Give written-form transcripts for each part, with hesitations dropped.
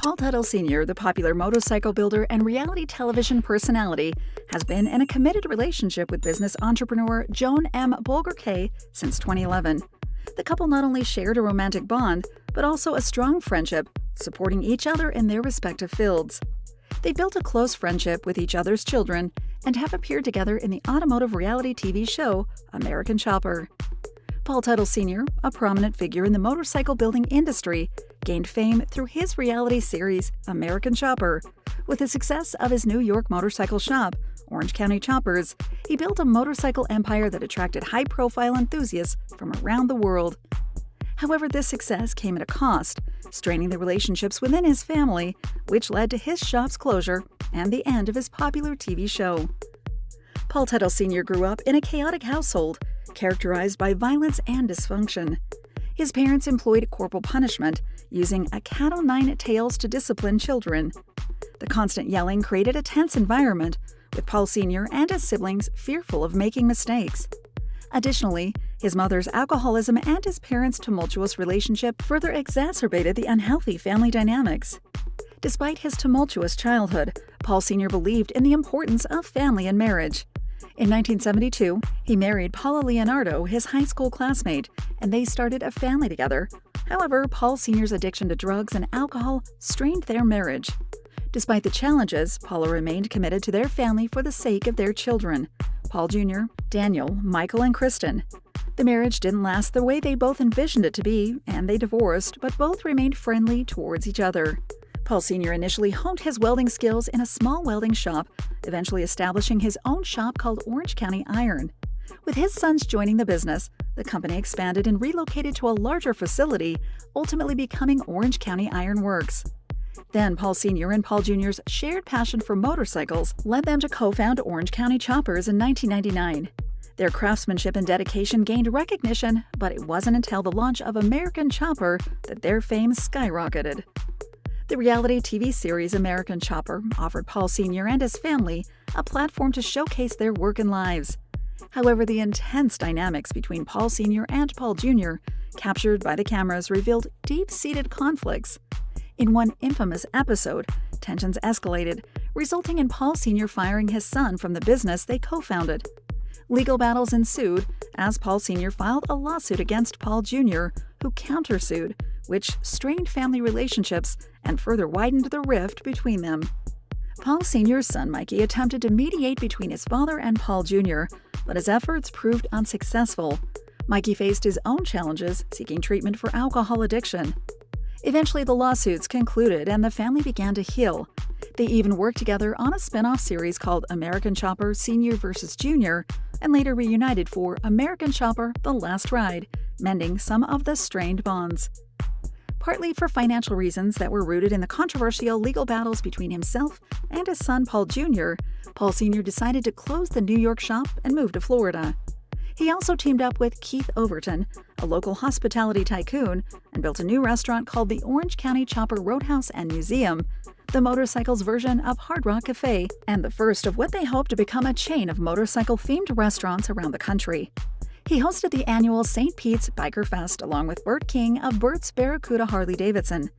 Paul Teutul Sr., the popular motorcycle builder and reality television personality, has been in a committed relationship with business entrepreneur Joan M. Bulger-Kay since 2011. The couple not only shared a romantic bond, but also a strong friendship, supporting each other in their respective fields. They built a close friendship with each other's children and have appeared together in the automotive reality TV show American Chopper. Paul Teutul Sr., a prominent figure in the motorcycle building industry, gained fame through his reality series American Chopper. With the success of his New York motorcycle shop, Orange County Choppers, he built a motorcycle empire that attracted high-profile enthusiasts from around the world. However, this success came at a cost, straining the relationships within his family, which led to his shop's closure and the end of his popular TV show. Paul Teutul Sr. grew up in a chaotic household, characterized by violence and dysfunction. His parents employed corporal punishment, using a cat o' nine tails to discipline children. The constant yelling created a tense environment, with Paul Sr. and his siblings fearful of making mistakes. Additionally, his mother's alcoholism and his parents' tumultuous relationship further exacerbated the unhealthy family dynamics. Despite his tumultuous childhood, Paul Sr. believed in the importance of family and marriage. In 1972, he married Paula Leonardo, his high school classmate, and they started a family together. However, Paul Sr.'s addiction to drugs and alcohol strained their marriage. Despite the challenges, Paula remained committed to their family for the sake of their children, Paul Jr., Daniel, Michael, and Kristen. The marriage didn't last the way they both envisioned it to be, and they divorced, but both remained friendly towards each other. Paul Sr. initially honed his welding skills in a small welding shop, eventually establishing his own shop called Orange County Iron. With his sons joining the business, the company expanded and relocated to a larger facility, ultimately becoming Orange County Iron Works. Then Paul Sr. and Paul Jr.'s shared passion for motorcycles led them to co-found Orange County Choppers in 1999. Their craftsmanship and dedication gained recognition, but it wasn't until the launch of American Chopper that their fame skyrocketed. The reality TV series American Chopper offered Paul Sr. and his family a platform to showcase their work and lives. However, the intense dynamics between Paul Sr. and Paul Jr., captured by the cameras, revealed deep-seated conflicts. In one infamous episode, tensions escalated, resulting in Paul Sr. firing his son from the business they co-founded. Legal battles ensued as Paul Sr. filed a lawsuit against Paul Jr., who countersued, which strained family relationships and further widened the rift between them. Paul Sr.'s son Mikey attempted to mediate between his father and Paul Jr., but his efforts proved unsuccessful. Mikey faced his own challenges, seeking treatment for alcohol addiction. Eventually, the lawsuits concluded and the family began to heal. They even worked together on a spin-off series called American Chopper Sr. vs. Jr., and later reunited for American Chopper The Last Ride, mending some of the strained bonds. Partly for financial reasons that were rooted in the controversial legal battles between himself and his son Paul Jr., Paul Sr. decided to close the New York shop and move to Florida. He also teamed up with Keith Overton, a local hospitality tycoon, and built a new restaurant called the Orange County Chopper Roadhouse and Museum, the motorcycles' version of Hard Rock Cafe, and the first of what they hope to become a chain of motorcycle-themed restaurants around the country. He hosted the annual St. Pete's Biker Fest along with Burt King of Burt's Barracuda Harley-Davidson.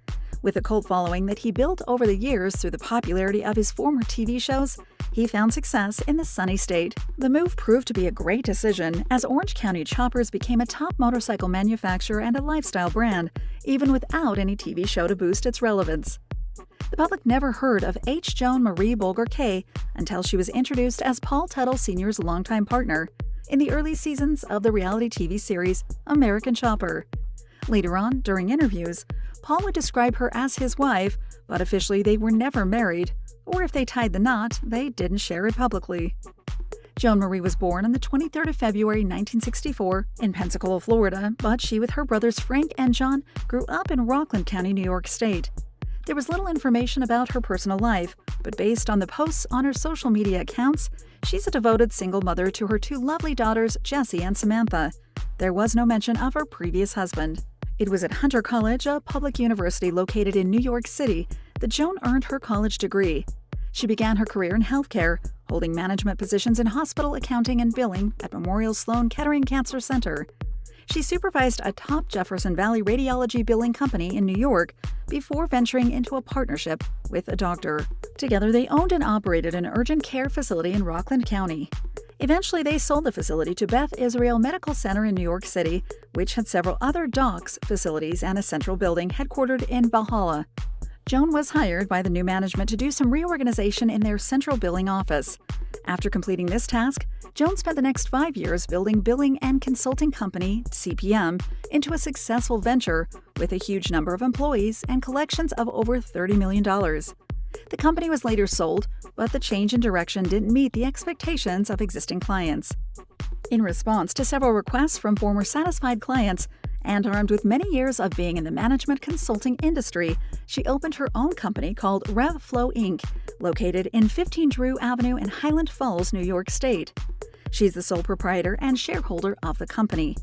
With the cult following that he built over the years through the popularity of his former TV shows, he found success in the sunny state. The move proved to be a great decision, as Orange County Choppers became a top motorcycle manufacturer and a lifestyle brand, even without any TV show to boost its relevance. The public never heard of H. Joan Marie Bulger-Kay until she was introduced as Paul Teutul Sr.'s longtime partner in the early seasons of the reality TV series American Chopper. Later on, during interviews, Paul would describe her as his wife, but officially they were never married, or if they tied the knot, they didn't share it publicly. Joan Marie was born on the 23rd of February 1964 in Pensacola, Florida, but she with her brothers Frank and John grew up in Rockland County, New York State. There was little information about her personal life, but based on the posts on her social media accounts, she's a devoted single mother to her two lovely daughters, Jessie and Samantha. There was no mention of her previous husband. It was at Hunter College, a public university located in New York City, that Joan earned her college degree. She began her career in healthcare, holding management positions in hospital accounting and billing at Memorial Sloan Kettering Cancer Center. She supervised a top Jefferson Valley radiology billing company in New York before venturing into a partnership with a doctor. Together, they owned and operated an urgent care facility in Rockland County. Eventually, they sold the facility to Beth Israel Medical Center in New York City, which had several other docks, facilities, and a central building headquartered in Valhalla. Joan was hired by the new management to do some reorganization in their central billing office. After completing this task, Joan spent the next 5 years building billing and consulting company, CPM, into a successful venture with a huge number of employees and collections of over $30 million. The company was later sold, but the change in direction didn't meet the expectations of existing clients. In response to several requests from former satisfied clients, and armed with many years of being in the management consulting industry, she opened her own company called RevFlow Inc., located in 15 Drew Avenue in Highland Falls, New York State. She's the sole proprietor and shareholder of the company.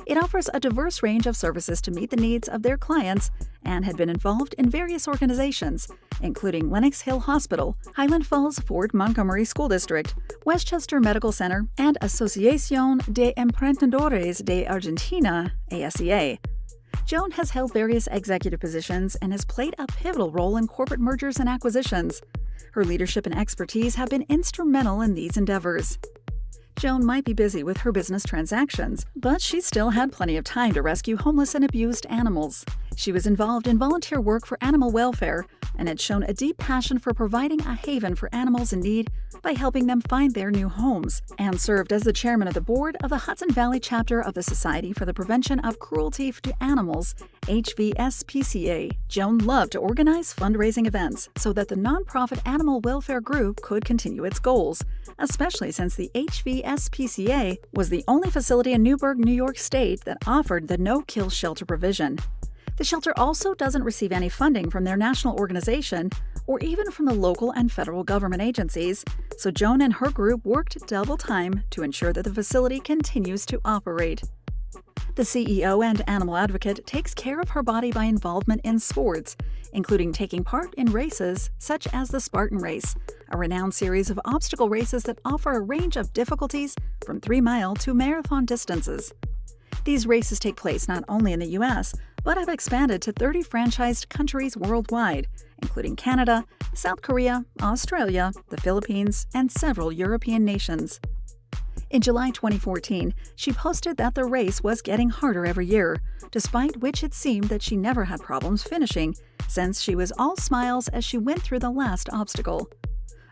It offers a diverse range of services to meet the needs of their clients and had been involved in various organizations, including Lenox Hill Hospital, Highland Falls Fort Montgomery School District, Westchester Medical Center, and Asociación de Emprendedores de Argentina, ASEA. Joan has held various executive positions and has played a pivotal role in corporate mergers and acquisitions. Her leadership and expertise have been instrumental in these endeavors. Joan might be busy with her business transactions, but she still had plenty of time to rescue homeless and abused animals. She was involved in volunteer work for animal welfare and had shown a deep passion for providing a haven for animals in need by helping them find their new homes, and served as the chairman of the board of the Hudson Valley chapter of the Society for the Prevention of Cruelty to Animals, HVSPCA. Joan loved to organize fundraising events so that the nonprofit animal welfare group could continue its goals, especially since the HVSPCA was the only facility in Newburgh, New York State that offered the no-kill shelter provision. The shelter also doesn't receive any funding from their national organization or even from the local and federal government agencies, so Joan and her group worked double time to ensure that the facility continues to operate. The CEO and animal advocate takes care of her body by involvement in sports, including taking part in races such as the Spartan Race, a renowned series of obstacle races that offer a range of difficulties from 3-mile to marathon distances. These races take place not only in the U.S., but have expanded to 30 franchised countries worldwide, including Canada, South Korea, Australia, the Philippines, and several European nations. In July 2014, she posted that the race was getting harder every year, despite which it seemed that she never had problems finishing, since she was all smiles as she went through the last obstacle.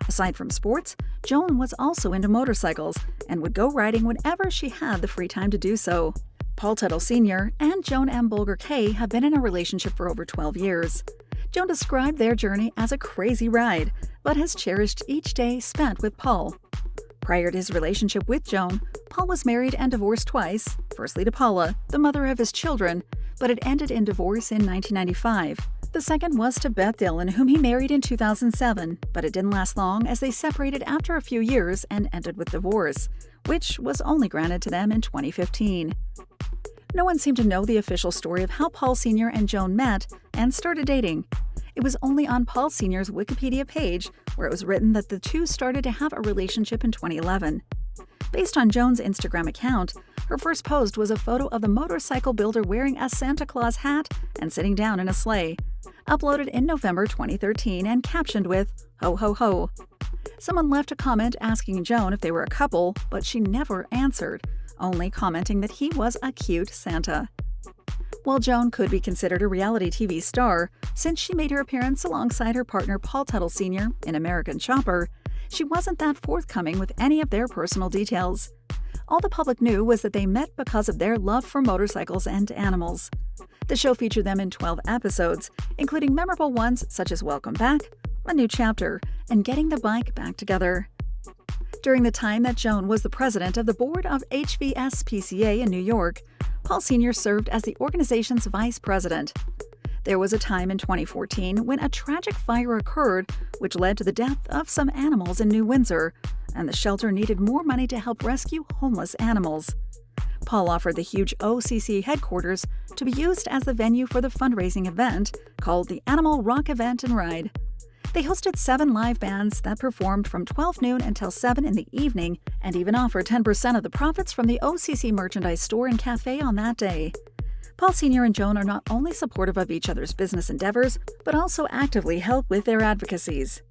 Aside from sports, Joan was also into motorcycles and would go riding whenever she had the free time to do so. Paul Teutul Sr. and Joan M. Bulger-Kay have been in a relationship for over 12 years. Joan described their journey as a crazy ride, but has cherished each day spent with Paul. Prior to his relationship with Joan, Paul was married and divorced twice, firstly to Paula, the mother of his children, but it ended in divorce in 1995. The second was to Beth Dillon, whom he married in 2007, but it didn't last long as they separated after a few years and ended with divorce, which was only granted to them in 2015. No one seemed to know the official story of how Paul Sr. and Joan met and started dating. It was only on Paul Sr.'s Wikipedia page where it was written that the two started to have a relationship in 2011. Based on Joan's Instagram account, her first post was a photo of the motorcycle builder wearing a Santa Claus hat and sitting down in a sleigh, uploaded in November 2013 and captioned with, "Ho ho ho." Someone left a comment asking Joan if they were a couple, but she never answered, only commenting that he was a cute Santa. While Joan could be considered a reality TV star, since she made her appearance alongside her partner Paul Teutul Sr. in American Chopper, she wasn't that forthcoming with any of their personal details. All the public knew was that they met because of their love for motorcycles and animals. The show featured them in 12 episodes, including memorable ones such as Welcome Back, A New Chapter, and Getting the Bike Back Together. During the time that Joan was the president of the board of HVSPCA in New York, Paul Sr. served as the organization's vice president. There was a time in 2014 when a tragic fire occurred, which led to the death of some animals in New Windsor, and the shelter needed more money to help rescue homeless animals. Paul offered the huge OCC headquarters to be used as the venue for the fundraising event called the Animal Rock Event and Ride. They hosted 7 live bands that performed from 12 noon until 7 in the evening and even offered 10% of the profits from the OCC merchandise store and cafe on that day. Paul Sr. and Joan are not only supportive of each other's business endeavors, but also actively help with their advocacies.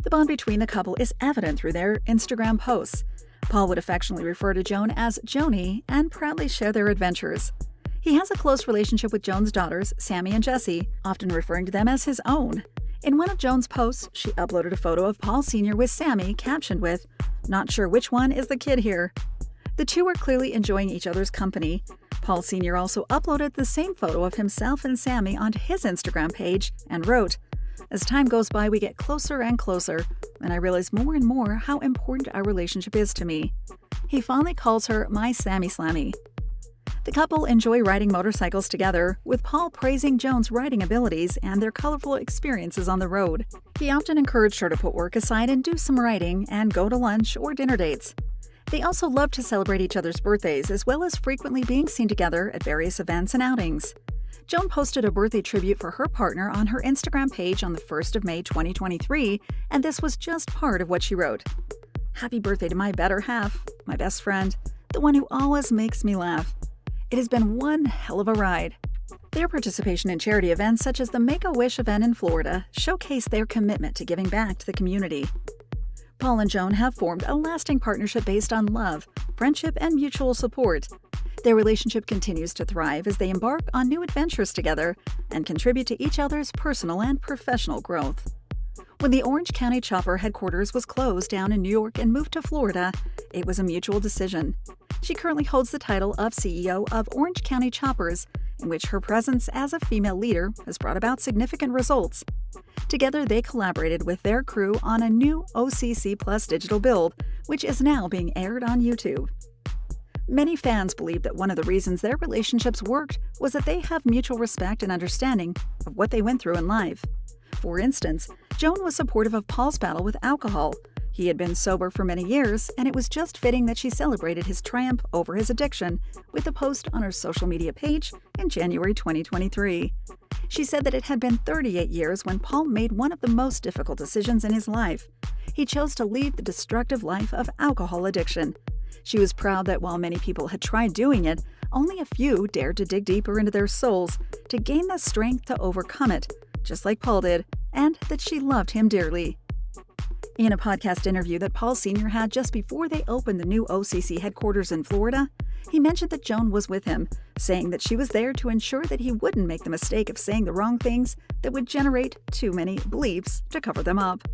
The bond between the couple is evident through their Instagram posts. Paul would affectionately refer to Joan as Joni and proudly share their adventures. He has a close relationship with Joan's daughters, Sammy and Jessie, often referring to them as his own. In one of Joan's posts, she uploaded a photo of Paul Sr. with Sammy, captioned with, "Not sure which one is the kid here." The two are clearly enjoying each other's company. Paul Sr. also uploaded the same photo of himself and Sammy onto his Instagram page and wrote, "As time goes by, we get closer and closer, and I realize more and more how important our relationship is to me." He fondly calls her my Sammy Slammy. The couple enjoy riding motorcycles together, with Paul praising Joan's riding abilities and their colorful experiences on the road. He often encouraged her to put work aside and do some riding and go to lunch or dinner dates. They also love to celebrate each other's birthdays, as well as frequently being seen together at various events and outings. Joan posted a birthday tribute for her partner on her Instagram page on the 1st of May 2023, and this was just part of what she wrote. "Happy birthday to my better half, my best friend, the one who always makes me laugh. It has been one hell of a ride." Their participation in charity events such as the Make-A-Wish event in Florida showcase their commitment to giving back to the community. Paul and Joan have formed a lasting partnership based on love, friendship, and mutual support. Their relationship continues to thrive as they embark on new adventures together and contribute to each other's personal and professional growth. When the Orange County Chopper headquarters was closed down in New York and moved to Florida, it was a mutual decision. She currently holds the title of CEO of Orange County Choppers, in which her presence as a female leader has brought about significant results. Together, they collaborated with their crew on a new OCC Plus digital build, which is now being aired on YouTube. Many fans believe that one of the reasons their relationships worked was that they have mutual respect and understanding of what they went through in life. For instance, Joan was supportive of Paul's battle with alcohol. He had been sober for many years, and it was just fitting that she celebrated his triumph over his addiction with a post on her social media page in January 2023. She said that it had been 38 years when Paul made one of the most difficult decisions in his life. He chose to leave the destructive life of alcohol addiction. She was proud that while many people had tried doing it, only a few dared to dig deeper into their souls to gain the strength to overcome it, just like Paul did, and that she loved him dearly. In a podcast interview that Paul Sr. had just before they opened the new OCC headquarters in Florida, he mentioned that Joan was with him, saying that she was there to ensure that he wouldn't make the mistake of saying the wrong things that would generate too many bleeps to cover them up.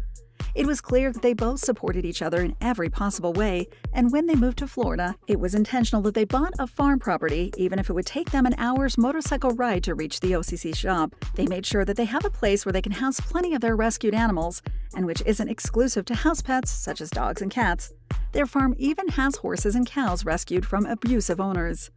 It was clear that they both supported each other in every possible way, and when they moved to Florida, it was intentional that they bought a farm property, even if it would take them an hour's motorcycle ride to reach the OCC shop. They made sure that they have a place where they can house plenty of their rescued animals, and which isn't exclusive to house pets such as dogs and cats. Their farm even has horses and cows rescued from abusive owners.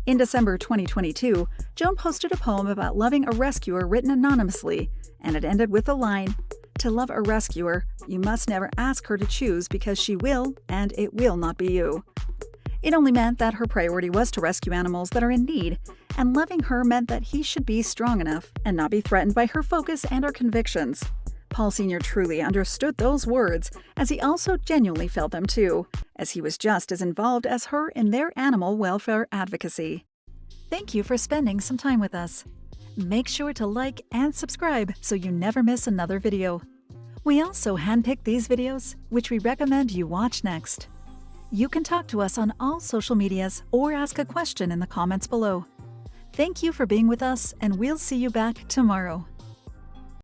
In December 2022, Joan posted a poem about loving a rescuer written anonymously, and it ended with the line, "To love a rescuer, you must never ask her to choose because she will, and it will not be you." It only meant that her priority was to rescue animals that are in need, and loving her meant that he should be strong enough and not be threatened by her focus and her convictions. Paul Sr. truly understood those words, as he also genuinely felt them too, as he was just as involved as her in their animal welfare advocacy. Thank you for spending some time with us. Make sure to like and subscribe so you never miss another video. We also handpick these videos, which we recommend you watch next. You can talk to us on all social medias or ask a question in the comments below. Thank you for being with us, and we'll see you back tomorrow.